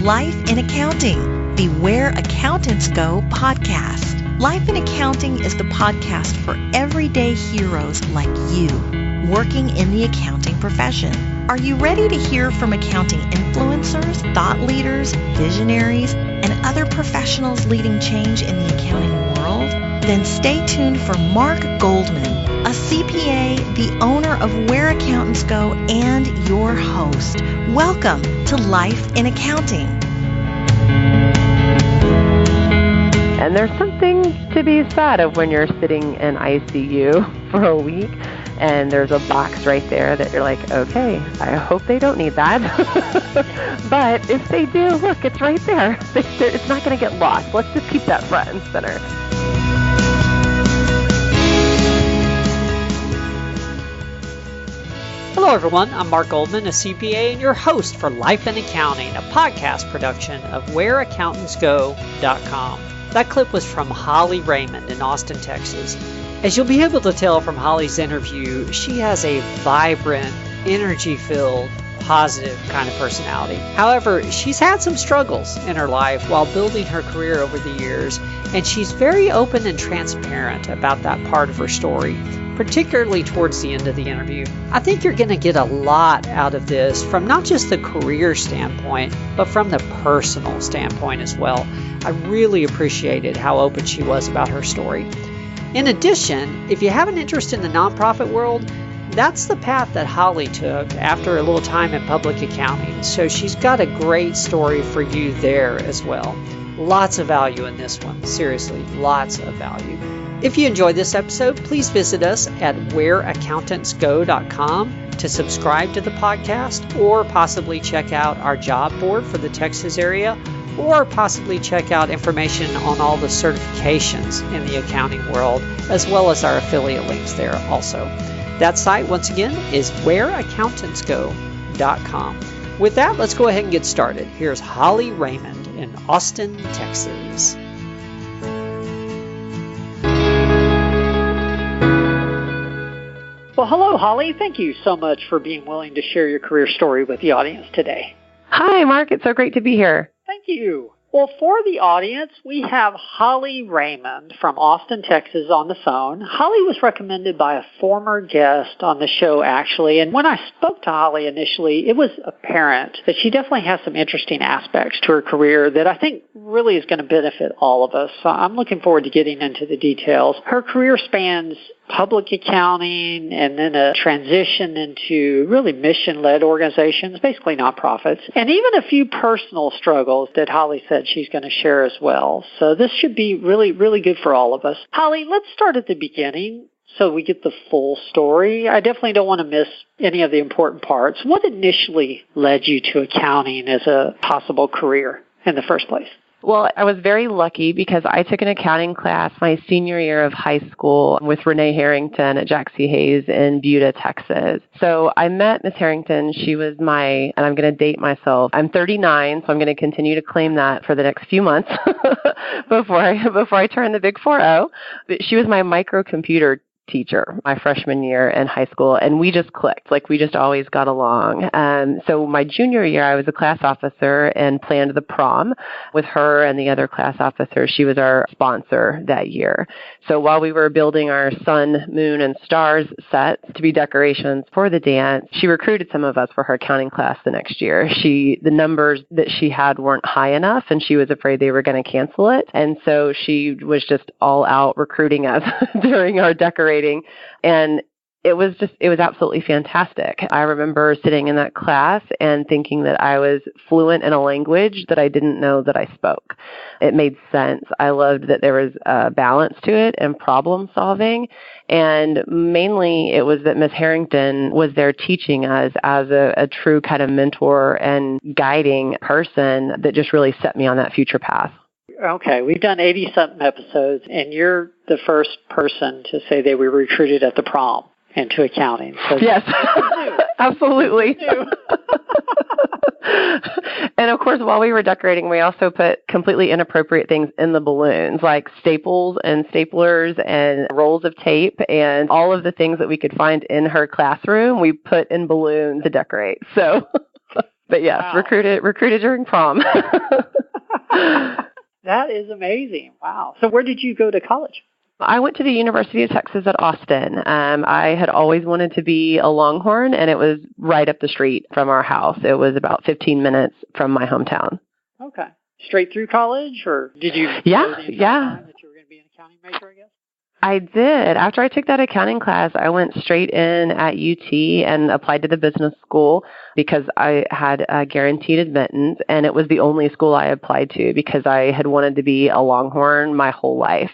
Life in Accounting, the Where Accountants Go podcast. Life in Accounting is the podcast for everyday heroes like you, working in the accounting profession. Are you ready to hear from accounting influencers, thought leaders, visionaries, and other professionals leading change in the accounting world? Then stay tuned for Mark Goldman, a CPA, the owner of Where Accountants Go, and your host. Welcome to Life in Accounting. And there's something to be said of when you're sitting in ICU for a week and there's a box right there that you're like, okay, I hope they don't need that. But if they do, look, it's right there. It's not going to get lost. Let's just keep that front and center. Hello, everyone. I'm Mark Goldman, a CPA and your host for Life in Accounting, a podcast production of WhereAccountantsGo.com. That clip was from Holly Raymond in Austin, Texas. As you'll be able to tell from Holly's interview, she has a vibrant, energy-filled, positive kind of personality. However, she's had some struggles in her life while building her career over the years, and she's very open and transparent about that part of her story, particularly towards the end of the interview. I think you're going to get a lot out of this from not just the career standpoint, but from the personal standpoint as well. I really appreciated how open she was about her story. In addition, if you have an interest in the nonprofit world, that's the path that Holly took after a little time in public accounting. So she's got a great story for you there as well. Lots of value in this one. Seriously, lots of value. If you enjoyed this episode, please visit us at whereaccountantsgo.com to subscribe to the podcast, or possibly check out our job board for the Texas area, or possibly check out information on all the certifications in the accounting world, as well as our affiliate links there also. That site, once again, is whereaccountantsgo.com. With that, let's go ahead and get started. Here's Holly Raymond in Austin, Texas. Well, hello, Holly. Thank you so much for being willing to share your career story with the audience today. Hi, Mark. It's so great to be here. Thank you. Well, for the audience, we have Holly Raymond from Austin, Texas on the phone. Holly was recommended by a former guest on the show, actually. And when I spoke to Holly initially, it was apparent that she definitely has some interesting aspects to her career that I think really is going to benefit all of us. So I'm looking forward to getting into the details. Her career spans public accounting and then a transition into really mission-led organizations, basically nonprofits, and even a few personal struggles that Holly said she's going to share as well. So this should be really, really good for all of us. Holly, let's start at the beginning so we get the full story. I definitely don't want to miss any of the important parts. What initially led you to accounting as a possible career in the first place? Well, I was very lucky because I took an accounting class my senior year of high school with Renee Harrington at Jack C. Hayes in Buda, Texas. So I met Miss Harrington. She was and I'm going to date myself, I'm 39, so I'm going to continue to claim that for the next few months before I turn the big 4-0. But she was my microcomputer teacher my freshman year in high school, and we just clicked. Like, we just always got along. So my junior year, I was a class officer and planned the prom with her and the other class officer. She was our sponsor that year. So while we were building our sun, moon, and stars set to be decorations for the dance, she recruited some of us for her accounting class the next year. The numbers that she had weren't high enough, and she was afraid they were going to cancel it. And so she was just all out recruiting us during our decorating. And it was absolutely fantastic. I remember sitting in that class and thinking that I was fluent in a language that I didn't know that I spoke. It made sense. I loved that there was a balance to it and problem solving. And mainly it was that Miss Harrington was there teaching us as a true kind of mentor and guiding person that just really set me on that future path. Okay, we've done 80-something episodes, and you're the first person to say they were recruited at the prom into accounting. So yes, absolutely. And of course, while we were decorating, we also put completely inappropriate things in the balloons, like staples and staplers and rolls of tape, and all of the things that we could find in her classroom, we put in balloons to decorate. So But yes, Wow. recruited during prom. That is amazing. Wow. So where did you go to college? I went to the University of Texas at Austin. I had always wanted to be a Longhorn, and it was right up the street from our house. It was about 15 minutes from my hometown. Okay. Straight through college, or did you know the entire time that you were going to be an accounting major, I guess? I did. After I took that accounting class, I went straight in at UT and applied to the business school because I had guaranteed admittance, and it was the only school I applied to because I had wanted to be a Longhorn my whole life.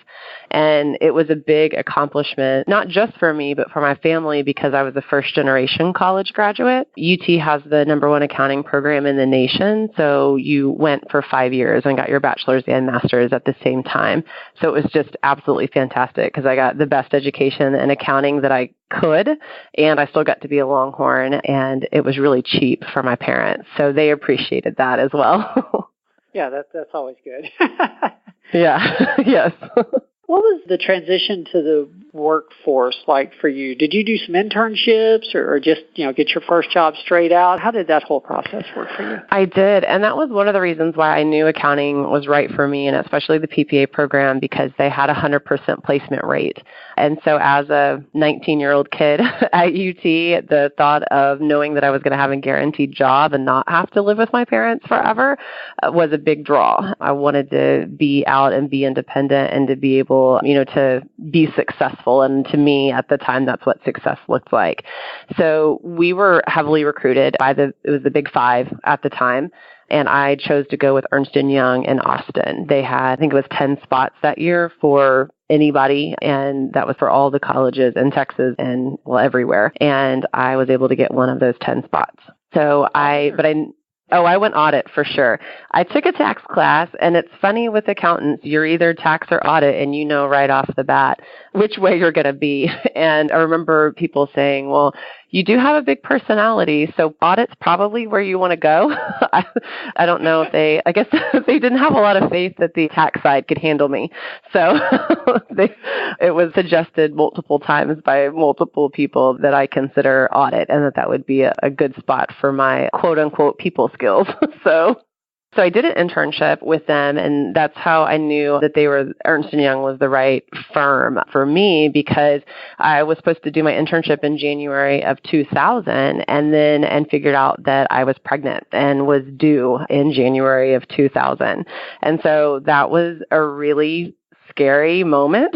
And it was a big accomplishment, not just for me, but for my family because I was a first-generation college graduate. UT has the #1 accounting program in the nation, so you went for 5 years and got your bachelor's and master's at the same time. So it was just absolutely fantastic because I got the best education in accounting that I could, and I still got to be a Longhorn, and it was really cheap for my parents. So they appreciated that as well. Yeah, that's always good. Yeah, yes. What was the transition to the workforce like for you? Did you do some internships or just, get your first job straight out? How did that whole process work for you? I did, and that was one of the reasons why I knew accounting was right for me, and especially the PPA program, because they had a 100% placement rate. And so as a 19-year-old kid at UT, the thought of knowing that I was going to have a guaranteed job and not have to live with my parents forever was a big draw. I wanted to be out and be independent and to be able, to be successful. And to me, at the time, that's what success looked like. So we were heavily recruited by it was the Big Five at the time. And I chose to go with Ernst & Young in Austin. They had, I think it was 10 spots that year for anybody, and that was for all the colleges in Texas and, everywhere. And I was able to get one of those 10 spots. So I went audit for sure. I took a tax class, and it's funny with accountants, you're either tax or audit, and you know right off the bat which way you're going to be. And I remember people saying, well, you do have a big personality, so audit's probably where you want to go. I don't know if I guess they didn't have a lot of faith that the tax side could handle me. So it was suggested multiple times by multiple people that I consider audit and that would be a good spot for my quote unquote people skills. So I did an internship with them, and that's how I knew that Ernst & Young was the right firm for me, because I was supposed to do my internship in January of 2000 and figured out that I was pregnant and was due in January of 2000. And so that was a really scary moment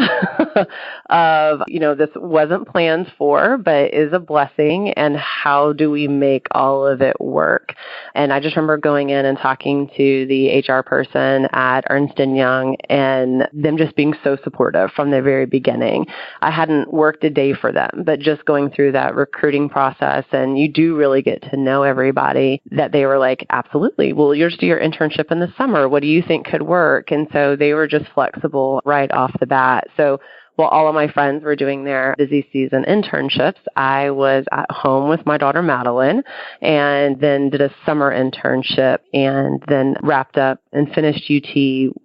of, this wasn't planned for, but is a blessing. And how do we make all of it work? And I just remember going in and talking to the HR person at Ernst & Young and them just being so supportive from the very beginning. I hadn't worked a day for them, but just going through that recruiting process, and you do really get to know everybody, that they were like, absolutely. Well, you'll just do your internship in the summer. What do you think could work? And so they were just flexible right off the bat. So while all of my friends were doing their busy season internships, I was at home with my daughter, Madeline, and then did a summer internship and then wrapped up and finished UT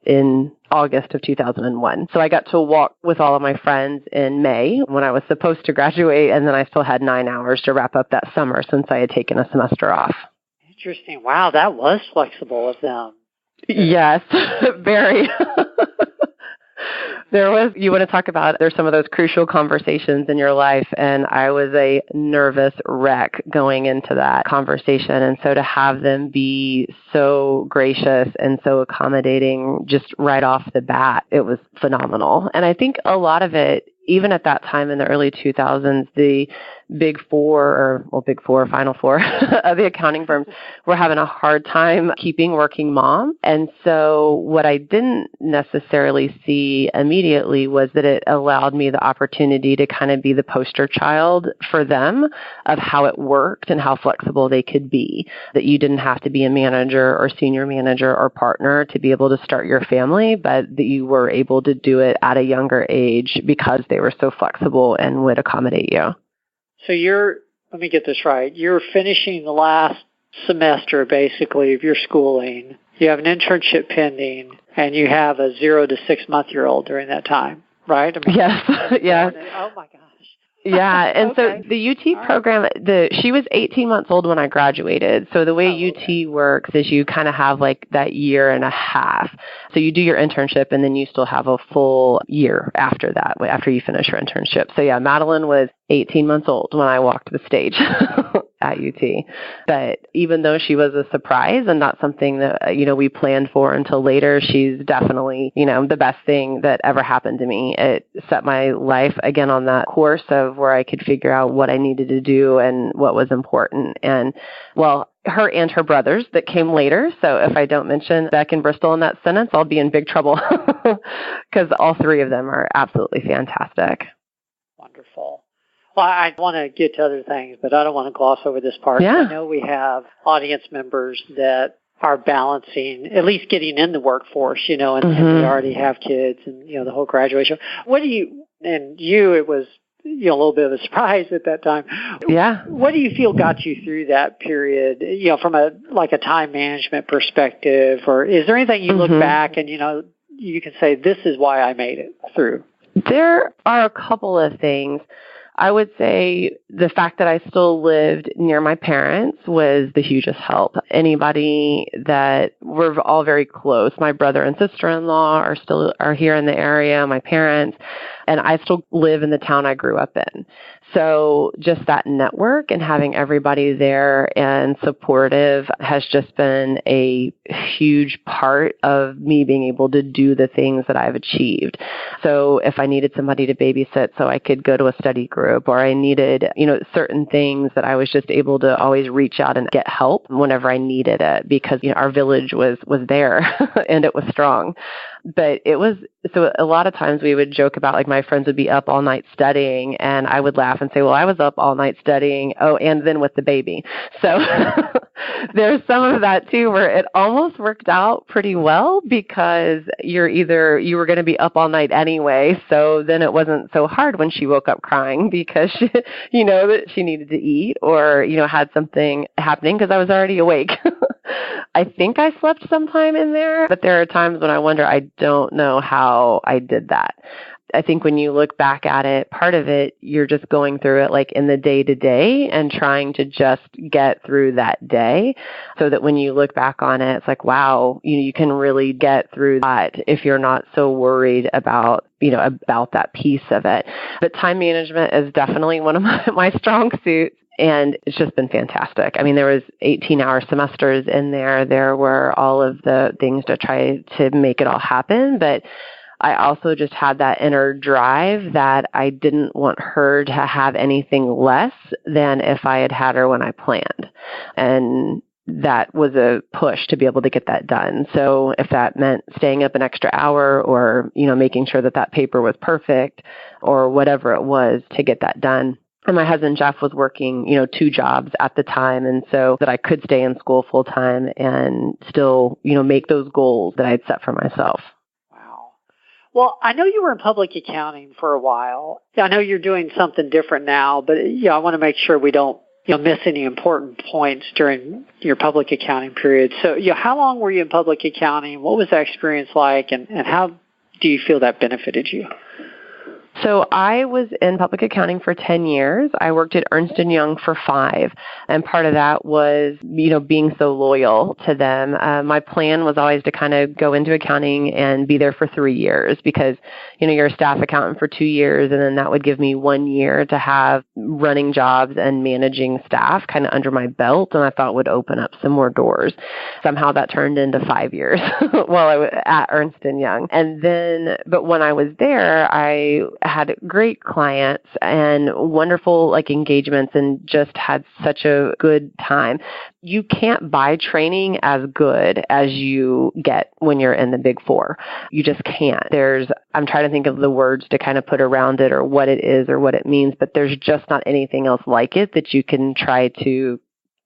in August of 2001. So I got to walk with all of my friends in May when I was supposed to graduate, and then I still had 9 hours to wrap up that summer since I had taken a semester off. Interesting. Wow, that was flexible of them. Yes, very. You want to talk about, there's some of those crucial conversations in your life, and I was a nervous wreck going into that conversation. And so to have them be so gracious and so accommodating just right off the bat, it was phenomenal. And I think a lot of it, even at that time in the early 2000s, the Big Four, Final Four of the accounting firms were having a hard time keeping working moms. And so what I didn't necessarily see immediately was that it allowed me the opportunity to kind of be the poster child for them of how it worked and how flexible they could be, that you didn't have to be a manager or senior manager or partner to be able to start your family, but that you were able to do it at a younger age because they were so flexible and would accommodate you. So let me get this right, you're finishing the last semester, basically, of your schooling. You have an internship pending, and you have a 0 to 6 month-year-old during that time, right? Yes, yes. Oh, my gosh. Yeah, and Okay. so the UT program, she was 18 months old when I graduated. So the way UT works is you kind of have like that year and a half. So you do your internship and then you still have a full year after that, after you finish your internship. So yeah, Madeline was 18 months old when I walked the stage at UT. But even though she was a surprise and not something that, we planned for until later, she's definitely, the best thing that ever happened to me. It set my life again on that course of where I could figure out what I needed to do and what was important. And her and her brothers that came later. So if I don't mention Beck and Bristol in that sentence, I'll be in big trouble because all three of them are absolutely fantastic. Wonderful. Well, I want to get to other things, but I don't want to gloss over this part. Yeah. I know we have audience members that are balancing, at least getting in the workforce, and they already have kids and, the whole graduation. It was, a little bit of a surprise at that time. Yeah. What do you feel got you through that period, from a time management perspective, or is there anything you look back and, you can say, this is why I made it through? There are a couple of things. I would say the fact that I still lived near my parents was the hugest help. Anybody that we're all very close. My brother and sister-in-law are here in the area, my parents, and I still live in the town I grew up in. So just that network and having everybody there and supportive has just been a huge part of me being able to do the things that I've achieved. So if I needed somebody to babysit so I could go to a study group, or I needed, certain things, that I was just able to always reach out and get help whenever I needed it, because our village was there and it was strong. But so a lot of times we would joke about, like, my friends would be up all night studying, and I would laugh and say, well, I was up all night studying. Oh, and then with the baby. So there's some of that too, where it almost worked out pretty well, because you were going to be up all night anyway. So then it wasn't so hard when she woke up crying because that she needed to eat, or, had something happening, because I was already awake. I think I slept sometime in there, but there are times when I wonder, I don't know how I did that. I think when you look back at it, part of it, you're just going through it like in the day to day and trying to just get through that day, so that when you look back on it, it's like, wow, you can really get through that if you're not so worried about that piece of it. But time management is definitely one of my strong suits. And it's just been fantastic. I mean, there was 18-hour semesters in there. There were all of the things to try to make it all happen. But I also just had that inner drive that I didn't want her to have anything less than if I had her when I planned. And that was a push to be able to get that done. So if that meant staying up an extra hour, or, making sure that paper was perfect, or whatever it was to get that done. And my husband, Jeff, was working, 2 jobs at the time. And so that I could stay in school full time and still, make those goals that I'd set for myself. Wow. Well, I know you were in public accounting for a while. I know you're doing something different now, but I want to make sure we don't, miss any important points during your public accounting period. So, how long were you in public accounting? What was that experience like? And how do you feel that benefited you? So I was in public accounting for 10 years. I worked at Ernst & Young for 5. And part of that was, being so loyal to them. My plan was always to kind of go into accounting and be there for 3 years, because, you're a staff accountant for 2 years, and then that would give me 1 year to have running jobs and managing staff kind of under my belt. And I thought would open up some more doors. Somehow that turned into 5 years while I was at Ernst & Young. And then, but when I was there, I had great clients and wonderful engagements, and just had such a good time. You can't buy training as good as you get when you're in the Big Four. You just can't. I'm trying to think of the words to kind of put around it, or what it is or what it means, but there's just not anything else like it that you can try to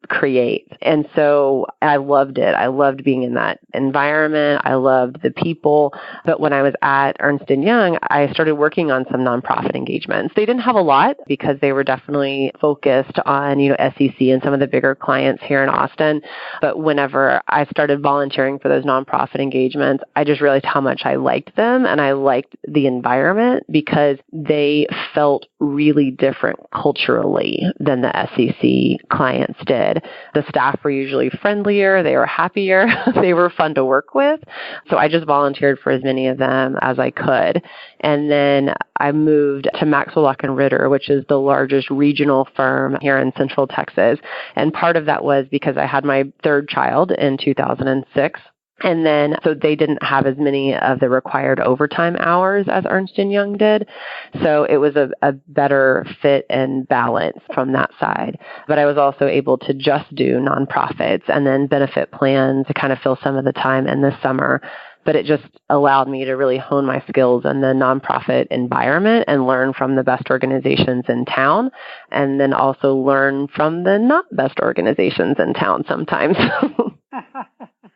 create. And so I loved it. I loved being in that environment. I loved the people. But when I was at Ernst & Young, I started working on some nonprofit engagements. They didn't have a lot, because they were definitely focused on, SEC and some of the bigger clients here in Austin. But whenever I started volunteering for those nonprofit engagements, I just realized how much I liked them, and I liked the environment, because they felt really different culturally than the SEC clients did. The staff were usually friendlier, they were happier, they were fun to work with. So I just volunteered for as many of them as I could. And then I moved to Maxwell Lock and Ritter, which is the largest regional firm here in Central Texas. And part of that was because I had my third child in 2006. And then, so they didn't have as many of the required overtime hours as Ernst & Young did. So it was a better fit and balance from that side. But I was also able to just do nonprofits and then benefit plans to kind of fill some of the time in the summer. But it just allowed me to really hone my skills in the nonprofit environment and learn from the best organizations in town, and then also learn from the not best organizations in town sometimes.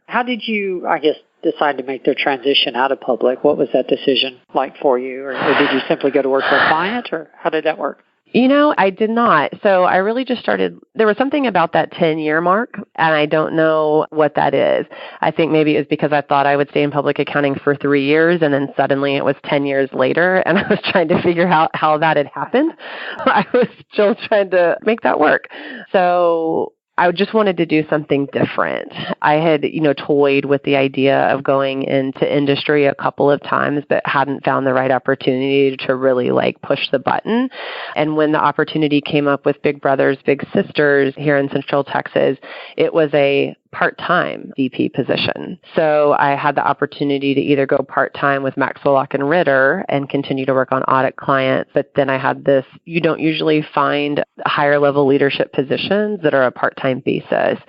How did you, I guess, decide to make the transition out of public? What was that decision like for you? Or did you simply go to work for a client, or how did that work? I did not. So I really just started, there was something about that 10-year mark, and I don't know what that is. I think maybe it was because I thought I would stay in public accounting for 3 years, and then suddenly it was 10 years later, and I was trying to figure out how that had happened. I was still trying to make that work. So I just wanted to do something different. I had, toyed with the idea of going into industry a couple of times, but hadn't found the right opportunity to really push the button. And when the opportunity came up with Big Brothers Big Sisters here in Central Texas, it was a part-time VP position. So I had the opportunity to either go part-time with Maxwell Lock and Ritter and continue to work on audit clients, but then I had this, you don't usually find higher level leadership positions that are a part-time basis.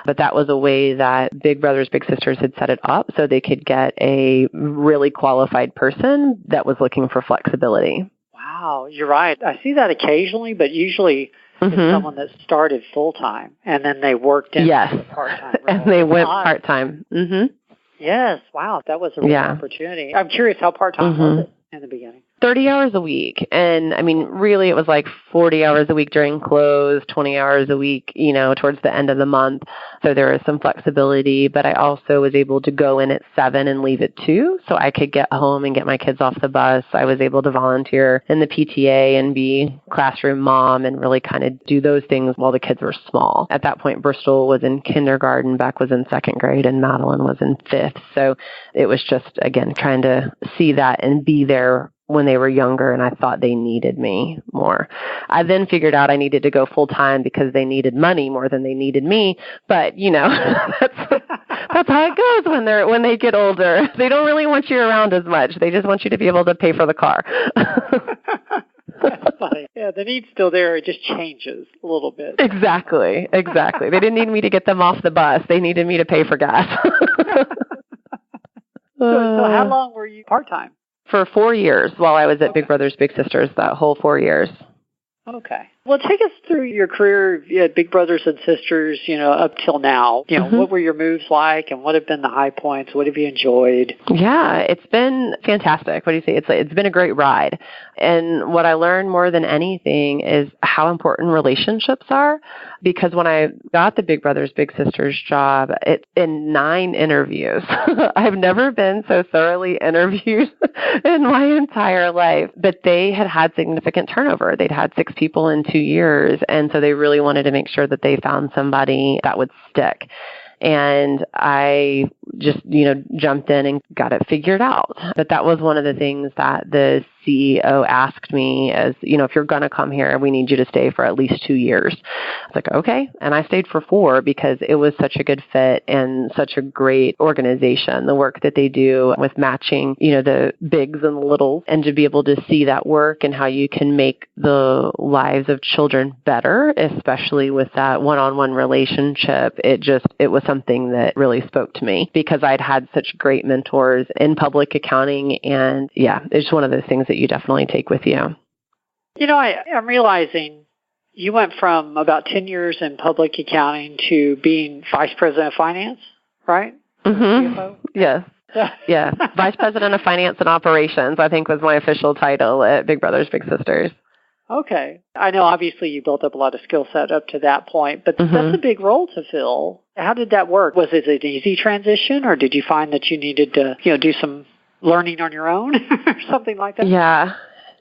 But that was a way that Big Brothers Big Sisters had set it up so they could get a really qualified person that was looking for flexibility. Wow, you're right. I see that occasionally, but usually it's someone that started full-time and then they worked in part-time role. And they went part-time. Mm-hmm. Yes, wow, that was a real opportunity. I'm curious, how part-time was it in the beginning? 30 hours a week. And really it was 40 hours a week during close, 20 hours a week, towards the end of the month. So there was some flexibility, but I also was able to go in at 7 and leave at 2. So I could get home and get my kids off the bus. I was able to volunteer in the PTA and be classroom mom and really kind of do those things while the kids were small. At that point, Bristol was in kindergarten, Beck was in 2nd grade, and Madeline was in 5th. So it was just, again, trying to see that and be there when they were younger, and I thought they needed me more. I then figured out I needed to go full-time because they needed money more than they needed me. But, that's how it goes when they get older. They don't really want you around as much. They just want you to be able to pay for the car. That's funny. Yeah, the need's still there. It just changes a little bit. Exactly. They didn't need me to get them off the bus. They needed me to pay for gas. So how long were you part-time? For 4 years while I was at Big Brothers Big Sisters, that whole 4 years. Okay. Well, take us through your career at Big Brothers and Sisters, up till now. What were your moves like, and what have been the high points? What have you enjoyed? Yeah, it's been fantastic. What do you say? It's been a great ride. And what I learned more than anything is how important relationships are. Because when I got the Big Brothers Big Sisters job, it's in 9 interviews. I've never been so thoroughly interviewed in my entire life. But they had significant turnover. They'd had 6 people in 2 years. And so they really wanted to make sure that they found somebody that would stick. And I just, jumped in and got it figured out. But that was one of the things that the CEO asked me is, if you're going to come here, we need you to stay for at least 2 years. I was like, okay. And I stayed for 4 because it was such a good fit and such a great organization. The work that they do with matching, the bigs and the littles, and to be able to see that work and how you can make the lives of children better, especially with that one-on-one relationship. It was something that really spoke to me because I'd had such great mentors in public accounting. And it's one of those things that you definitely take with you. I'm realizing you went from about 10 years in public accounting to being vice president of finance, right? Mm-hmm. Yes. Yeah. Vice president of finance and operations, I think, was my official title at Big Brothers Big Sisters. Okay. I know obviously you built up a lot of skill set up to that point, but that's a big role to fill. How did that work? Was it an easy transition, or did you find that you needed to, do some learning on your own or something like that? Yeah.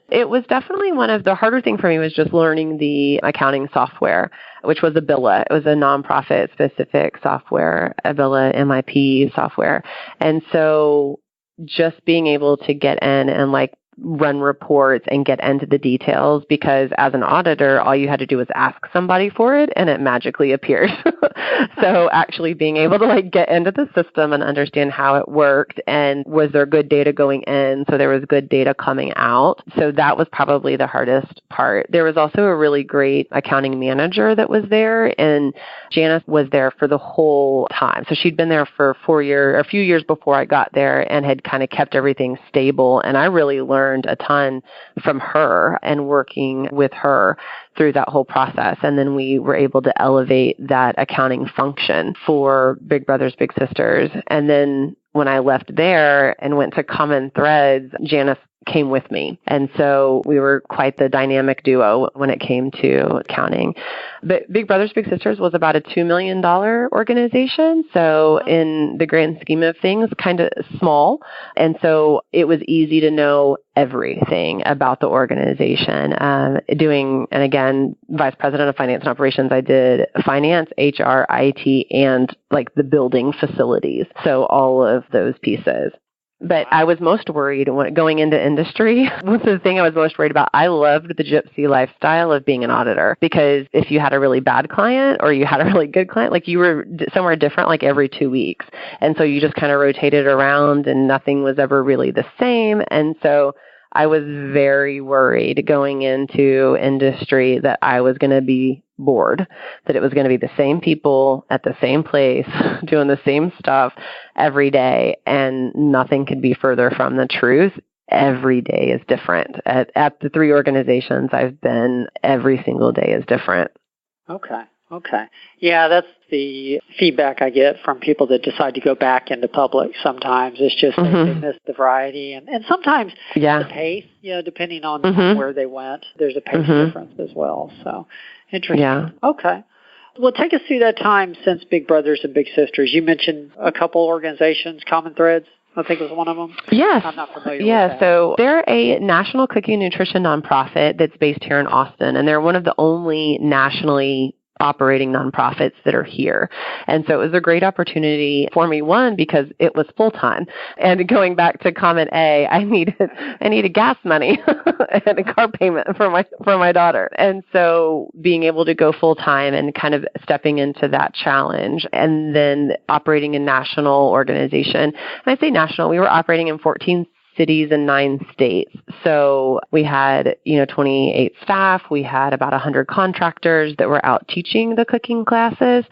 It was definitely one of the harder things for me was just learning the accounting software, which was Abilla. It was a nonprofit specific software, Abilla MIP software. And so just being able to get in and run reports and get into the details, because as an auditor, all you had to do was ask somebody for it and it magically appeared. So actually being able to get into the system and understand how it worked, and was there good data going in, so there was good data coming out. So that was probably the hardest part. There was also a really great accounting manager that was there, and Janice was there for the whole time. So she'd been there for a few years before I got there, and had kind of kept everything stable. And I really learned a ton from her and working with her through that whole process. And then we were able to elevate that accounting function for Big Brothers Big Sisters. And then when I left there and went to Common Threads, Janice came with me. And so we were quite the dynamic duo when it came to accounting. But Big Brothers Big Sisters was about a $2 million organization. So in the grand scheme of things, kind of small. And so it was easy to know everything about the organization. And again, Vice President of Finance and Operations, I did finance, HR, IT, and the building facilities. So all of those pieces. But I was most worried when going into industry. Was the thing I was most worried about. I loved the gypsy lifestyle of being an auditor, because if you had a really bad client or you had a really good client, you were somewhere different every 2 weeks. And so you just kind of rotated around and nothing was ever really the same. And so I was very worried going into industry that I was going to be bored, that it was going to be the same people at the same place doing the same stuff every day, and nothing could be further from the truth. Every day is different. At the 3 organizations I've been, every single day is different. Okay. Yeah, that's the feedback I get from people that decide to go back into public sometimes. It's just they miss the variety. And sometimes the pace, depending on where they went, there's a pace difference as well. So, interesting. Yeah. Okay. Well, take us through that time since Big Brothers and Big Sisters. You mentioned a couple organizations, Common Threads, I think was one of them. Yes. I'm not familiar with that. So they're a national cooking and nutrition nonprofit that's based here in Austin, and they're one of the only nationally operating nonprofits that are here. And so it was a great opportunity for me, one, because it was full-time. And going back to comment A, I needed gas money and a car payment for my daughter. And so being able to go full-time and kind of stepping into that challenge, and then operating a national organization. And I say national, we were operating in 14 cities and 9 states. So we had, 28 staff. We had about 100 contractors that were out teaching the cooking classes.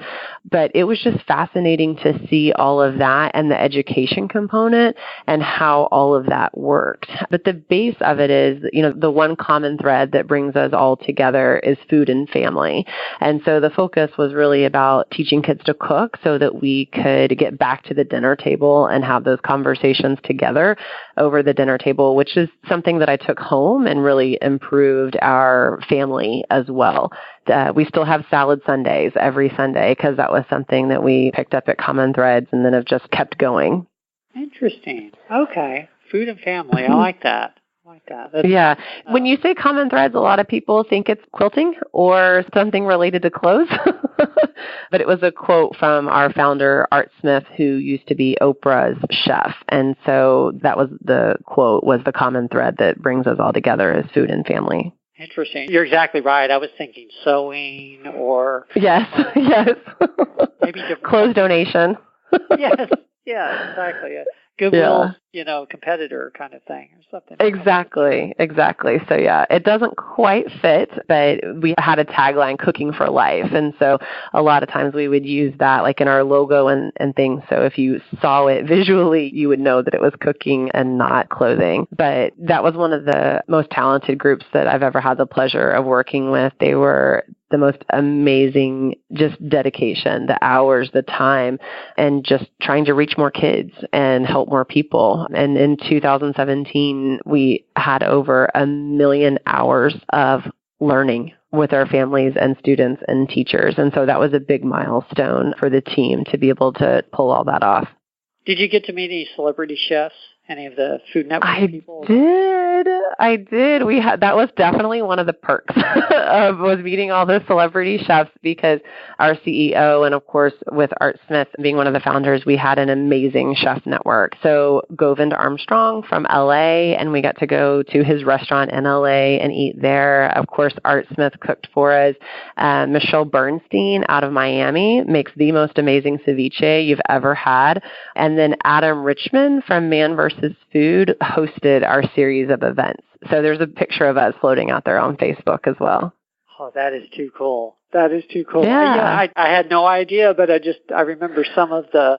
But it was just fascinating to see all of that and the education component and how all of that worked. But the base of it is, the one common thread that brings us all together is food and family. And so the focus was really about teaching kids to cook so that we could get back to the dinner table and have those conversations together over the dinner table, which is something that I took home and really improved our family as well. We still have salad Sundays every Sunday, because that was something that we picked up at Common Threads and then have just kept going. Interesting. Okay. Food and family. I like that. Yeah. When you say Common Threads, a lot of people think it's quilting or something related to clothes. But it was a quote from our founder, Art Smith, who used to be Oprah's chef. And so that was the quote, was the common thread that brings us all together as food and family. Interesting. You're exactly right. I was thinking sewing or... Yes. Maybe different... Clothes donation. Yes. Yeah, exactly. Goodwill, competitor kind of thing or something. Exactly. So it doesn't quite fit, but we had a tagline, cooking for life. And so a lot of times we would use that in our logo and things. So if you saw it visually, you would know that it was cooking and not clothing. But that was one of the most talented groups that I've ever had the pleasure of working with. They were the most amazing, just dedication, the hours, the time, and just trying to reach more kids and help more people. And in 2017, we had over 1 million hours of learning with our families and students and teachers. And so that was a big milestone for the team to be able to pull all that off. Did you get to meet any celebrity chefs any of the Food Network people? I did. That was definitely one of the perks of was meeting all the celebrity chefs, because our CEO and of course with Art Smith being one of the founders, we had an amazing chef network. So Govind Armstrong from LA, and we got to go to his restaurant in LA and eat there. Of course, Art Smith cooked for us. Michelle Bernstein out of Miami makes the most amazing ceviche you've ever had. And then Adam Richman from Man vs. Food hosted our series of events. So there's a picture of us floating out there on Facebook as well. Oh, that is too cool. That is too cool. Yeah. I had no idea, but I remember some of the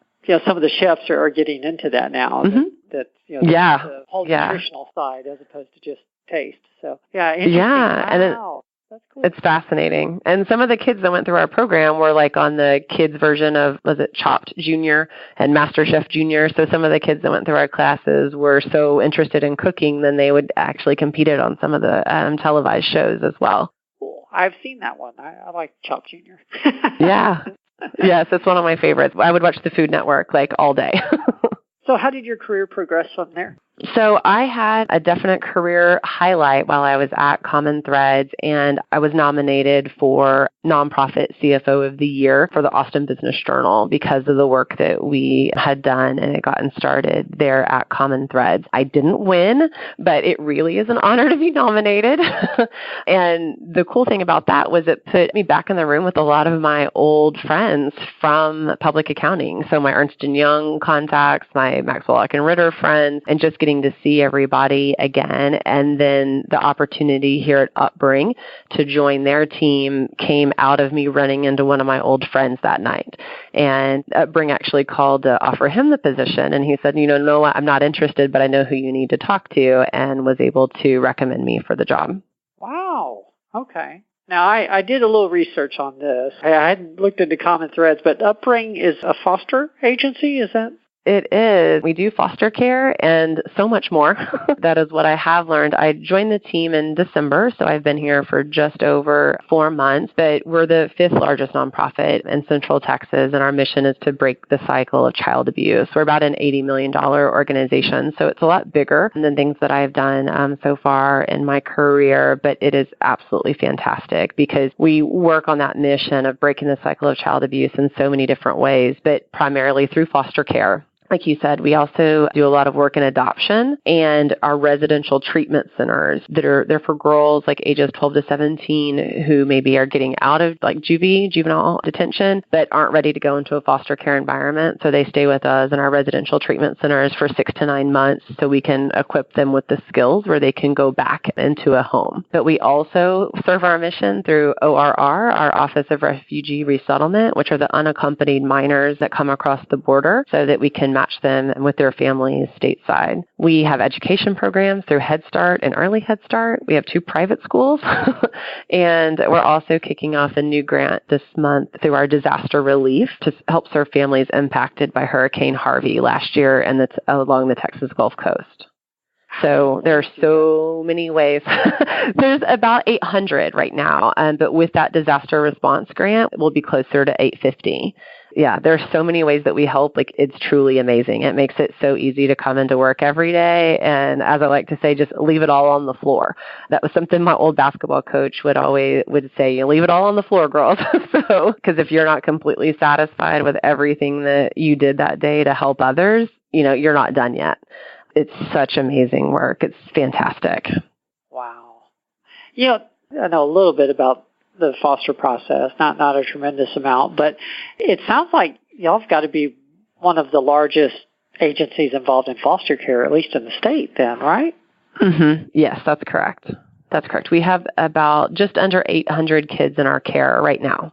chefs are getting into that now. Mm-hmm. The whole nutritional side as opposed to just taste. So interesting. Wow. That's cool. It's fascinating. And some of the kids that went through our program were like on the kids version of, was it Chopped Junior and MasterChef Junior? So some of the kids that went through our classes were so interested in cooking, then they would actually compete on some of the televised shows as well. Cool. I've seen that one. I like Chopped Junior. Yeah. Yes, it's one of my favorites. I would watch the Food Network like all day. So how did your career progress from there? So I had a definite career highlight while I was at Common Threads, and I was nominated for Nonprofit CFO of the Year for the Austin Business Journal because of the work that we had done and had gotten started there at Common Threads. I didn't win, but it really is an honor to be nominated. And the cool thing about that was it put me back in the room with a lot of my old friends from public accounting. So my Ernst & Young contacts, my Maxwell Ritter friends, and just getting to see everybody again. And then the opportunity here at Upbring to join their team came out of me running into one of my old friends that night. And Upbring actually called to offer him the position. And he said, no, I'm not interested, but I know who you need to talk to, and was able to recommend me for the job. Wow. Okay. Now, I did a little research on this. I hadn't looked into Common Threads, but Upbring is a foster agency, is that? It is. We do foster care and so much more. That is what I have learned. I joined the team in December, so I've been here for just over 4 months, but we're the 5th largest nonprofit in Central Texas, and our mission is to break the cycle of child abuse. We're about an $80 million organization, so it's a lot bigger than things that I've done so far in my career, but it is absolutely fantastic because we work on that mission of breaking the cycle of child abuse in so many different ways, but primarily through foster care. Like you said, we also do a lot of work in adoption and our residential treatment centers that are there for girls like ages 12 to 17 who maybe are getting out of like juvenile detention, but aren't ready to go into a foster care environment. So they stay with us in our residential treatment centers for 6 to 9 months so we can equip them with the skills where they can go back into a home. But we also serve our mission through ORR, our Office of Refugee Resettlement, which are the unaccompanied minors that come across the border so that we can match them with their families stateside. We have education programs through Head Start and Early Head Start. We have 2 private schools, and we're also kicking off a new grant this month through our disaster relief to help serve families impacted by Hurricane Harvey last year, and that's along the Texas Gulf Coast. So there are so many ways. There's about 800 right now, but with that disaster response grant, we'll be closer to 850. Yeah, there's so many ways that we help. Like, it's truly amazing. It makes it so easy to come into work every day. And as I like to say, just leave it all on the floor. That was something my old basketball coach would say, you leave it all on the floor, girls. So, because if you're not completely satisfied with everything that you did that day to help others, you're not done yet. It's such amazing work. It's fantastic. Wow. I know a little bit about the foster process, not a tremendous amount, but it sounds like y'all have got to be one of the largest agencies involved in foster care, at least in the state then, right? Mm-hmm. Yes, that's correct. That's correct. We have about just under 800 kids in our care right now.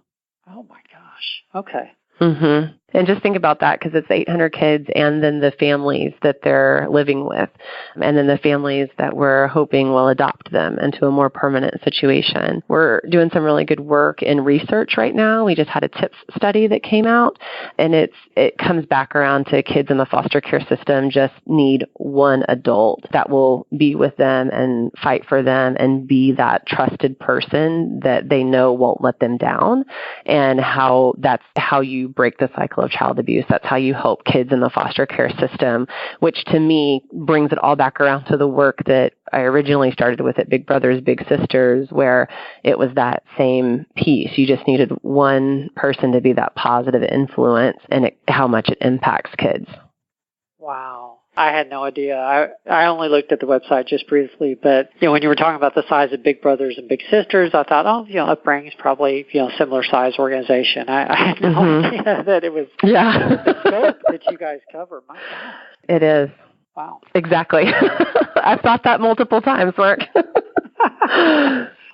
Oh my gosh. Okay. Mm-hmm. And just think about that, because it's 800 kids and then the families that they're living with, and then the families that we're hoping will adopt them into a more permanent situation. We're doing some really good work in research right now. We just had a TIPS study that came out, and it comes back around to kids in the foster care system just need one adult that will be with them and fight for them and be that trusted person that they know won't let them down, and that's how you break the cycle cycle of child abuse. That's how you help kids in the foster care system, which to me brings it all back around to the work that I originally started with at Big Brothers Big Sisters, where it was that same piece. You just needed one person to be that positive influence and how much it impacts kids. Wow. I had no idea. I only looked at the website just briefly, but when you were talking about the size of Big Brothers and Big Sisters, I thought, Upbringing's probably similar size organization. I had no idea that it was the scope that you guys cover. My God. It is. Wow. Exactly. I've thought that multiple times, Mark.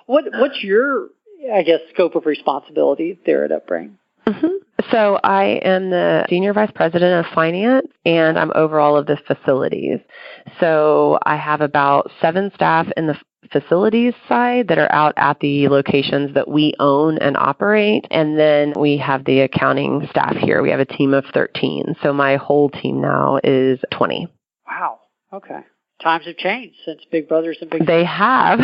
What's your, scope of responsibility there at Upbring? Mm-hmm. So I am the Senior Vice President of Finance, and I'm over all of the facilities. So I have about 7 staff in the facilities side that are out at the locations that we own and operate. And then we have the accounting staff here. We have a team of 13. So my whole team now is 20. Wow. Okay. Times have changed since Big Brothers and Big Sisters. They have.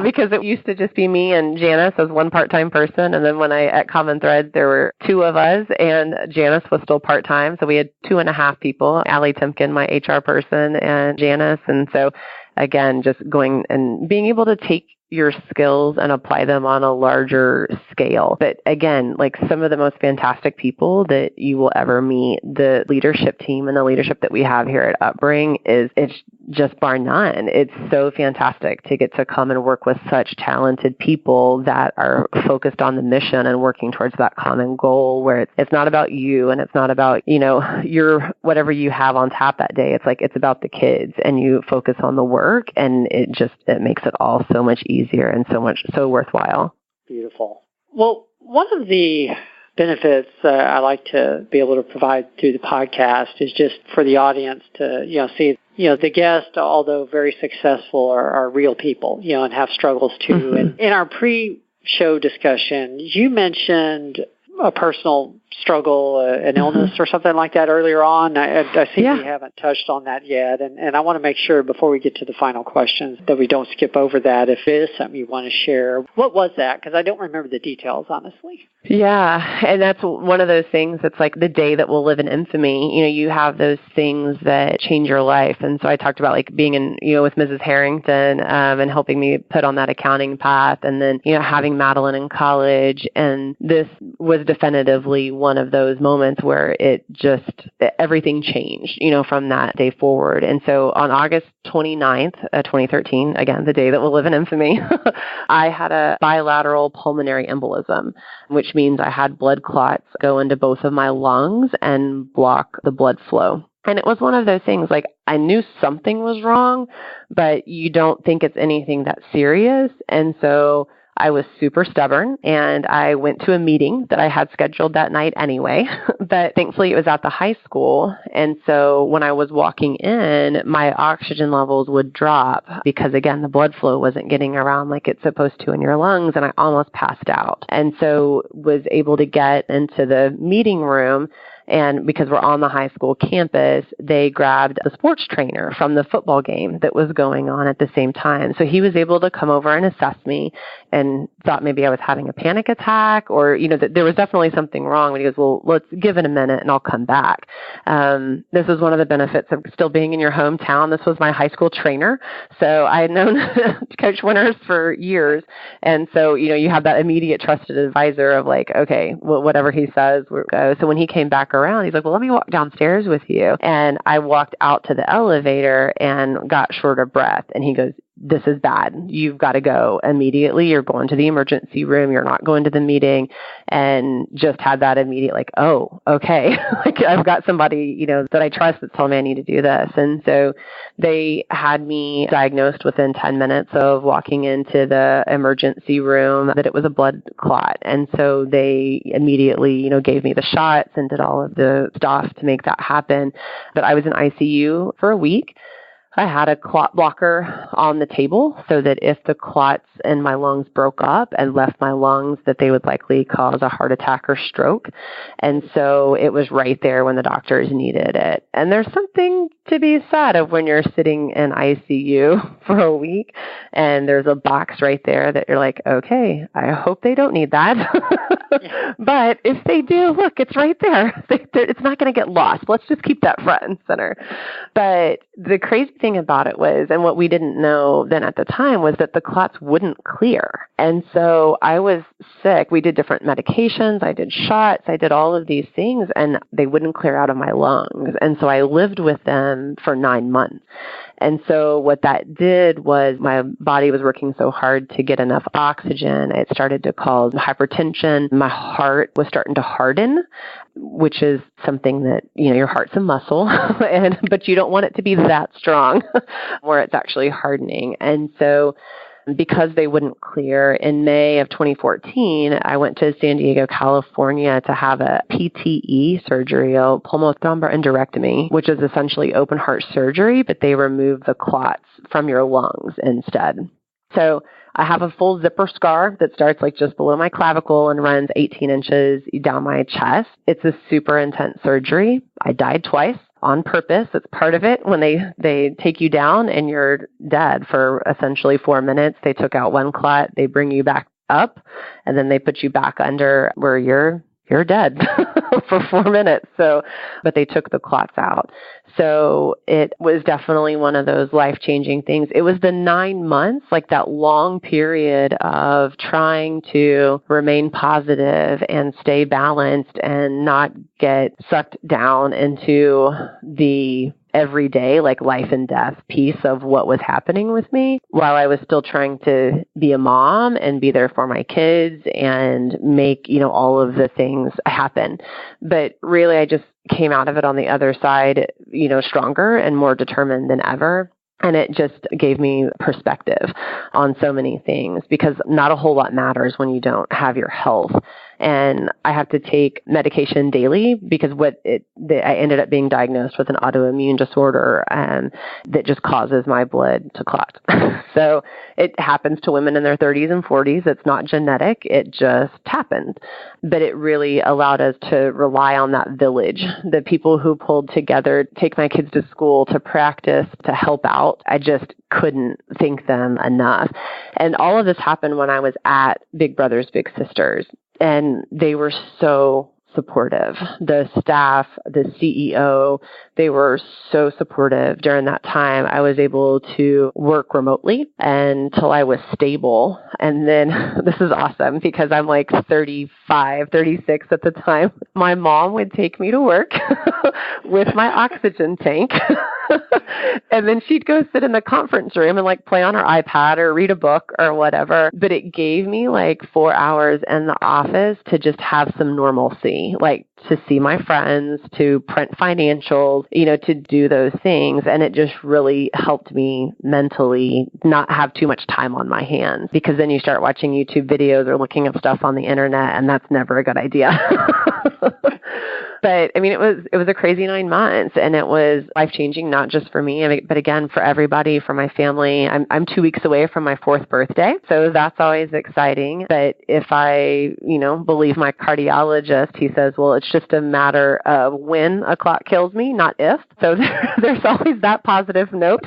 Because it used to just be me and Janice as one part-time person. And then at Common Thread, there were 2 of us, and Janice was still part-time. So we had 2.5 people, Allie Timken, my HR person, and Janice. And so, again, just going and being able to take your skills and apply them on a larger scale. But again, like some of the most fantastic people that you will ever meet, the leadership team and the leadership that we have here at Upbring it's just bar none. It's so fantastic to get to come and work with such talented people that are focused on the mission and working towards that common goal, where it's not about you and it's not about, your whatever you have on tap that day. It's about the kids, and you focus on the work, and it makes it all so much easier and so worthwhile. Beautiful. Well, one of the benefits I like to be able to provide through the podcast is just for the audience to, see, the guests, although very successful, are real people, and have struggles too. Mm-hmm. And in our pre-show discussion, you mentioned a personal struggle, an illness or something like that earlier on. I see we haven't touched on that yet, and I want to make sure before we get to the final questions that we don't skip over that if it is something you want to share. What was that? Because I don't remember the details, honestly. Yeah, and that's one of those things that's like the day that will live in infamy. You have those things that change your life. And so I talked about like being in, with Mrs. Harrington and helping me put on that accounting path, and then, having Madeline in college. And this was definitively one of those moments where everything changed, from that day forward. And so on August 29th, 2013, again, the day that will live in infamy, I had a bilateral pulmonary embolism, which means I had blood clots go into both of my lungs and block the blood flow. And it was one of those things, like I knew something was wrong, but you don't think it's anything that serious. And so I was super stubborn, and I went to a meeting that I had scheduled that night anyway, but thankfully it was at the high school. And so when I was walking in, my oxygen levels would drop because, again, the blood flow wasn't getting around like it's supposed to in your lungs, and I almost passed out. And so was able to get into the meeting room. And because we're on the high school campus, they grabbed the sports trainer from the football game that was going on at the same time. So he was able to come over and assess me, and thought maybe I was having a panic attack, or, that there was definitely something wrong. And he goes, well, let's give it a minute and I'll come back. This is one of the benefits of still being in your hometown. This was my high school trainer. So I had known Coach Winters for years. And so, you have that immediate trusted advisor of like, okay, well, whatever he says, we'll go. So when he came back around, he's like, well, let me walk downstairs with you. And I walked out to the elevator and got short of breath. And he goes, this is bad. You've got to go immediately. You're going to the emergency room. You're not going to the meeting. And just had that immediate like, oh, okay. Like I've got somebody, that I trust that's telling me I need to do this. And so they had me diagnosed within 10 minutes of walking into the emergency room that it was a blood clot. And so they immediately, gave me the shots and did all of the stuff to make that happen. But I was in ICU for a week. I had a clot blocker on the table so that if the clots in my lungs broke up and left my lungs, that they would likely cause a heart attack or stroke. And so it was right there when the doctors needed it. And there's something to be said of when you're sitting in ICU for a week and there's a box right there that you're like, okay, I hope they don't need that. But if they do, look, it's right there. It's not going to get lost. Let's just keep that front and center. But the crazy thing about it was, and what we didn't know then at the time, was that the clots wouldn't clear. And so I was sick. We did different medications. I did shots. I did all of these things, and they wouldn't clear out of my lungs. And so I lived with them for 9 months. And so what that did was my body was working so hard to get enough oxygen. It started to cause hypertension. My heart was starting to harden, which is something that, your heart's a muscle, but you don't want it to be that strong where it's actually hardening. And so because they wouldn't clear, in May of 2014, I went to San Diego, California to have a PTE surgery, a pulmonothromboenderectomy, which is essentially open heart surgery, but they remove the clots from your lungs instead. So I have a full zipper scar that starts like just below my clavicle and runs 18 inches down my chest. It's a super intense surgery. I died twice. On purpose. It's part of it. When they take you down and you're dead for essentially 4 minutes, they took out one clot, they bring you back up, and then they put you back under where you're dead for 4 minutes. But they took the clots out. So it was definitely one of those life-changing things. It was the 9 months, like that long period of trying to remain positive and stay balanced and not get sucked down into the everyday, like life and death piece of what was happening with me while I was still trying to be a mom and be there for my kids and make, all of the things happen. But really, I just came out of it on the other side, stronger and more determined than ever. And it just gave me perspective on so many things because not a whole lot matters when you don't have your health. And I have to take medication daily because I ended up being diagnosed with an autoimmune disorder that just causes my blood to clot. So it happens to women in their 30s and 40s. It's not genetic. It just happened. But it really allowed us to rely on that village, the people who pulled together, take my kids to school, to practice, to help out. I just couldn't thank them enough. And all of this happened when I was at Big Brothers Big Sisters. And they were so supportive. The staff, the CEO, they were so supportive during that time. I was able to work remotely until I was stable. And then this is awesome because I'm like 35, 36 at the time. My mom would take me to work with my oxygen tank. And then she'd go sit in the conference room and like play on her iPad or read a book or whatever. But it gave me like 4 hours in the office to just have some normalcy, like to see my friends, to print financials, to do those things. And it just really helped me mentally not have too much time on my hands because then you start watching YouTube videos or looking up stuff on the internet and that's never a good idea. But I mean, it was a crazy 9 months and it was life-changing, not just for me, but again, for everybody, for my family. I'm 2 weeks away from my 4th birthday. So that's always exciting. But if I, believe my cardiologist, he says, well, it's just a matter of when a clot kills me, not if. So there's always that positive note.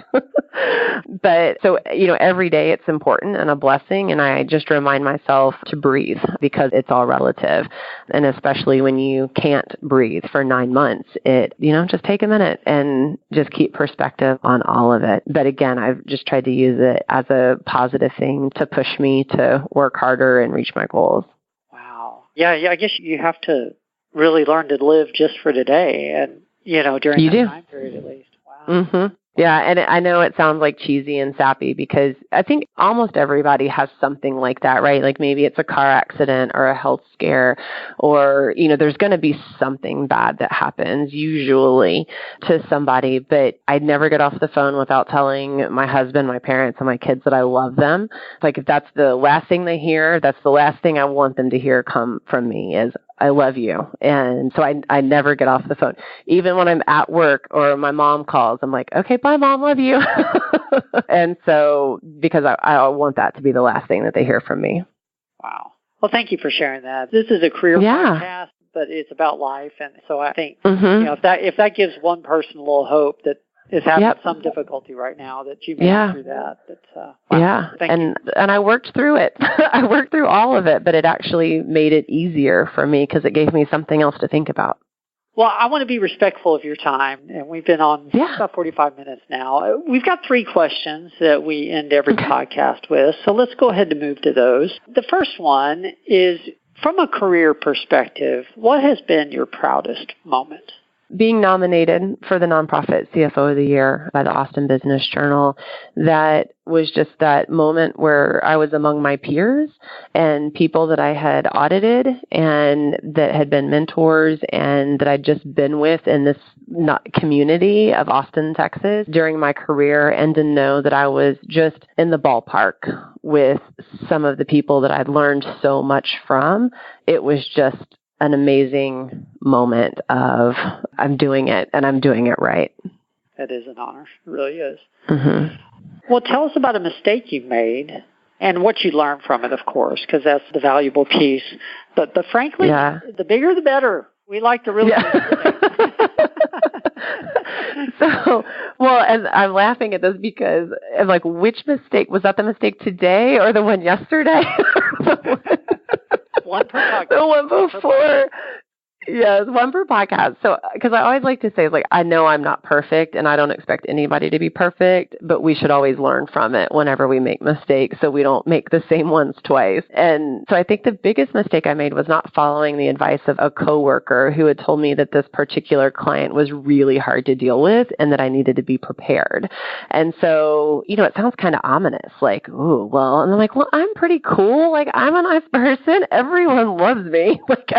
But so, every day it's important and a blessing. And I just remind myself to breathe because it's all relative. And especially when you can't breathe for 9 months, just take a minute and just keep perspective on all of it. But again, I've just tried to use it as a positive thing to push me to work harder and reach my goals. Wow. Yeah, I guess you have to really learn to live just for today and, during that time period at least. Wow. Mm-hmm. Yeah, and I know it sounds like cheesy and sappy because I think almost everybody has something like that, right? Like maybe it's a car accident or a health scare or, there's going to be something bad that happens usually to somebody. But I'd never get off the phone without telling my husband, my parents, and my kids that I love them. Like if that's the last thing they hear, that's the last thing I want them to hear come from me is, I love you. And so I never get off the phone. Even when I'm at work or my mom calls, I'm like, okay, bye. bye Mom, love you. And so, because I want that to be the last thing that they hear from me. Wow. Well, thank you for sharing that. This is a career podcast, but it's about life. And so I think, if that gives one person a little hope that is having some difficulty right now, that you made through that. Wow. Thank you. And I worked through it. I worked through all of it, but it actually made it easier for me because it gave me something else to think about. Well, I want to be respectful of your time, and we've been on about 45 minutes now. We've got 3 questions that we end every podcast with, so let's go ahead and move to those. The first one is, from a career perspective, what has been your proudest moment? Being nominated for the nonprofit CFO of the Year by the Austin Business Journal, that was just that moment where I was among my peers and people that I had audited and that had been mentors and that I'd just been with in this community of Austin, Texas during my career, and to know that I was just in the ballpark with some of the people that I'd learned so much from. It was just an amazing moment of I'm doing it and I'm doing it right. That is an honor. It really is. Mm-hmm. Well, tell us about a mistake you made and what you learned from it, of course, because that's the valuable piece. But frankly, the bigger the better. We like to really and I'm laughing at this because I'm like, which mistake? Was that the mistake today or the one yesterday? One per podcast. The one before. Yes, one per podcast. So, because I always like to say, like, I know I'm not perfect and I don't expect anybody to be perfect, but we should always learn from it whenever we make mistakes so we don't make the same ones twice. And so I think the biggest mistake I made was not following the advice of a coworker who had told me that this particular client was really hard to deal with and that I needed to be prepared. And so, it sounds kind of ominous, like, ooh, well, and I'm like, well, I'm pretty cool. Like, I'm a nice person. Everyone loves me. Like,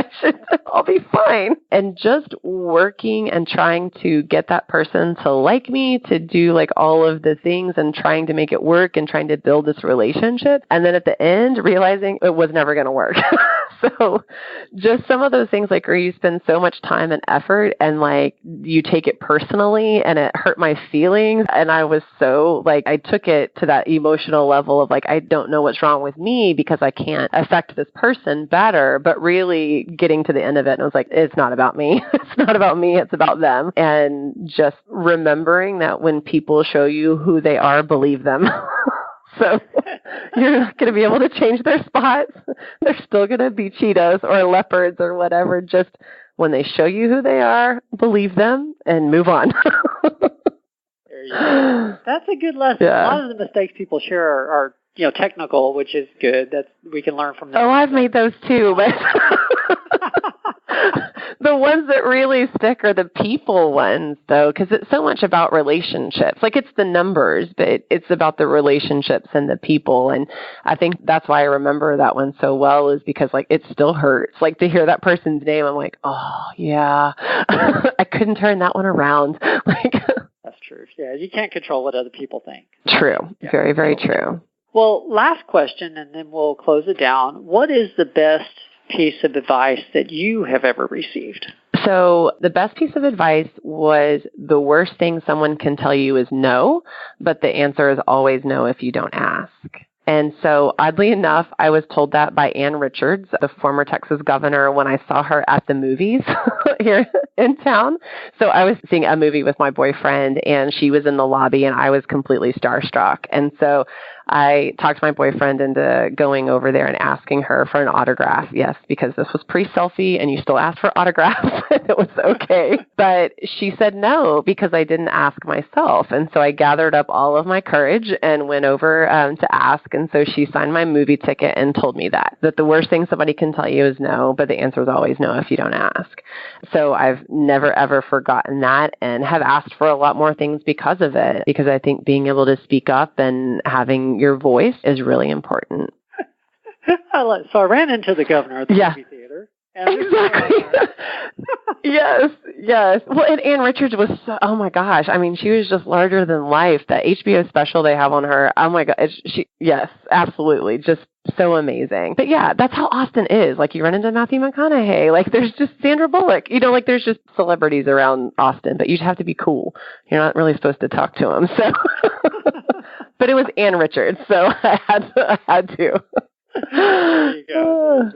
I'll be fine. And just working and trying to get that person to like me, to do like all of the things and trying to make it work and trying to build this relationship. And then at the end, realizing it was never going to work. So just some of those things, like where you spend so much time and effort and like you take it personally and it hurt my feelings. And I was so like, I took it to that emotional level of like, I don't know what's wrong with me because I can't affect this person better, but really getting to the end of it. And I was like, it's not about me. It's not about me. It's about them. And just remembering that when people show you who they are, believe them. So you're not going to be able to change their spots. They're still going to be cheetahs or leopards or whatever. Just when they show you who they are, believe them and move on. There you go. That's a good lesson. Yeah. A lot of the mistakes people share are technical, which is good. That we can learn from them. Oh, I've made those too, but the ones that really stick are the people ones, though, because it's so much about relationships. Like, it's the numbers, but it's about the relationships and the people. And I think that's why I remember that one so well, is because, like, it still hurts. Like, to hear that person's name, I'm like, oh, yeah, I couldn't turn that one around. Like, that's true. Yeah, you can't control what other people think. True. Yeah. Very, very true. Well, last question, and then we'll close it down. What is the best piece of advice that you have ever received? So the best piece of advice was the worst thing someone can tell you is no, but the answer is always no if you don't ask. And so oddly enough, I was told that by Ann Richards, the former Texas governor, when I saw her at the movies here in town. So I was seeing a movie with my boyfriend and she was in the lobby and I was completely starstruck. And so I talked my boyfriend into going over there and asking her for an autograph. Yes, because this was pre-selfie and you still asked for autographs. It was okay. But she said no because I didn't ask myself. And so I gathered up all of my courage and went over to ask. And so she signed my movie ticket and told me that the worst thing somebody can tell you is no, but the answer is always no if you don't ask. So I've never, ever forgotten that and have asked for a lot more things because of it, because I think being able to speak up and having your voice is really important. So I ran into the governor at the movie theater. Exactly. Yes. Well, and Ann Richards was, oh my gosh. I mean, she was just larger than life. That HBO special they have on her, oh my God. Yes, absolutely. Just so amazing. But yeah, that's how Austin is. Like you run into Matthew McConaughey, like there's just Sandra Bullock, like there's just celebrities around Austin, but you just have to be cool. You're not really supposed to talk to them. So, but it was Ann Richards, so I had to. There you go.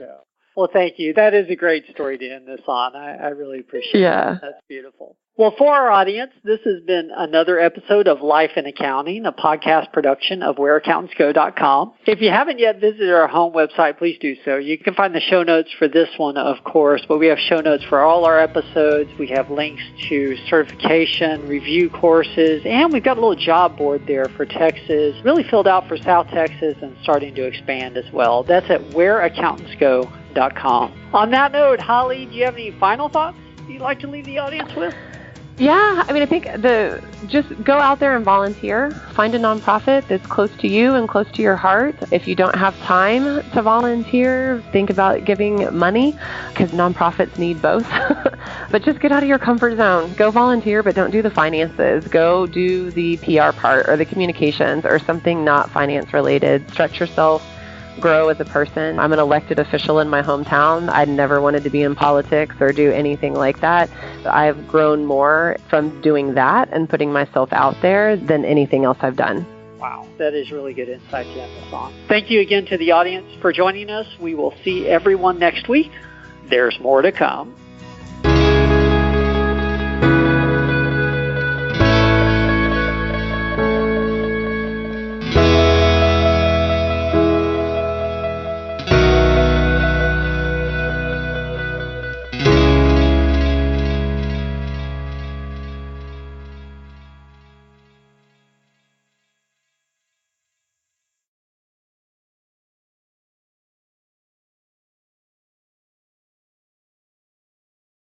Well, thank you. That is a great story to end this on. I really appreciate it. That's beautiful. Well, for our audience, this has been another episode of Life in Accounting, a podcast production of WhereAccountants.go.com. If you haven't yet visited our home website, please do so. You can find the show notes for this one, of course, but we have show notes for all our episodes. We have links to certification, review courses, and we've got a little job board there for Texas, really filled out for South Texas and starting to expand as well. That's at WhereAccountants.go.com. On that note, Holly, do you have any final thoughts you'd like to leave the audience with? Yeah, I think just go out there and volunteer. Find a nonprofit that's close to you and close to your heart. If you don't have time to volunteer, think about giving money because nonprofits need both. But just get out of your comfort zone. Go volunteer, but don't do the finances. Go do the PR part or the communications or something not finance related. Stretch yourself. Grow as a person. I'm an elected official in my hometown. I never wanted to be in politics or do anything like that. I've grown more from doing that and putting myself out there than anything else I've done. Wow, that is really good insight to end this on. Thank you again to the audience for joining us. We will see everyone next week. There's more to come.